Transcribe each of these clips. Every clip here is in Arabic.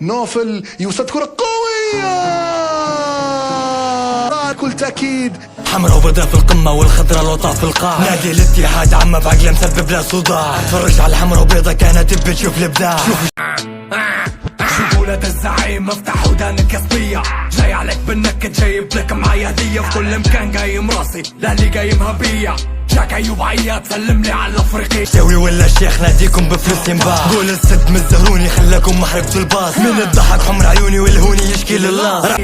نوفل يوسد كرة قوية بكل تأكيد. حمرا وبيضاء في القمة والخضرا لوطا في القاع. نادي الاتحاد عمه بعقله مسبب له صداع. اتفرج على الحمرا وبيضاء كانت تبي تشوف الابداع. شوفوا ولاد الزعيم افتح ودانك يا صبية، جاي عليك بالنكد جايب لك معايا هدية. في كل مكان قايم راسي لهلي قايم هبية. جاك عيوب عياد سلم لي على الافريقي. سوي ولا الشيخ ناديكم بفلوس ينباع. قول السد من الزهروني خلاكم محرقتوا الباص. من الضحك حمر عيوني والهوني يشكي لله.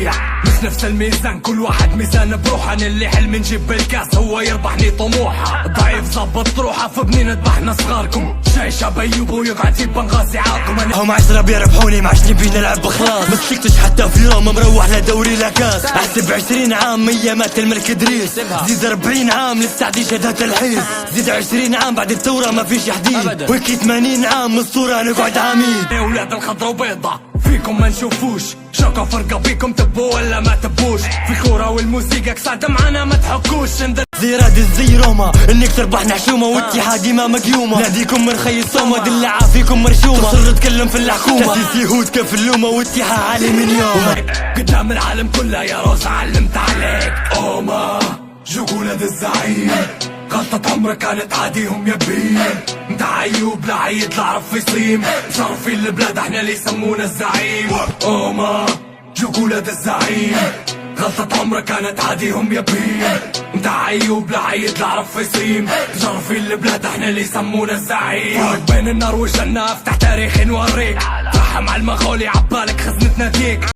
مش نفس الميزان كل واحد ميزان بروحه. اللي حلم نجيب بالكاس هو يربحني طموحه. الضعيف ظبط روحه فبني نذبحنا صغاركم. جاي شاب ايوب ويقعد في بنغازي عاقم. هم 10 بيربحوني ما عادش نبي نلعب بخلاص. ما سلكتش حتى في يوم مروح لدوري لكاس. احسب 20 عام ايامات الملك ادريس. زيد 40 عام للسعدي شهادات الحيس. زيد 20 عام بعد الثورة ما فيش حديد. وكي 80 عام الصورة نقعد عميد. يا ولاد الخضرا وبيضة فيكم ما نشوفوش. شوكة فرقة بيكم تبوا ولا ما تبوش. في الكورة والموسيقى كسعد معانا ما تحكوش. زي راد زي روما انك تربحنا حشومة واتحادي ما مقيومة. ناديكم من خي الصومة دلعة فيكم مرشومة. تصر تكلم في الحكومة تأسيس يهود كيف اللومة واتحاد عالي من يوم. قدام العالم كله يا روز علمت عليك. اوما جوك ولاد الزعيم غلطة عمرك كانت عاديهم يبين. انت عيوب لا عيد لا عرف يصيم. شرفي البلاد احنا اللي يسمونا الزعيم. اوما جوك ولاد الزعيم غلطة عمرك كانت عاديهم يبين. انت عيوب لا عيد لا عرف يصيم. شرفي البلاد احنا اللي يسمونا الزعيم. فرق بين النار والجنة افتح تاريخ نوريك. ترحم على المغولي عبالك خزنتنا فيك.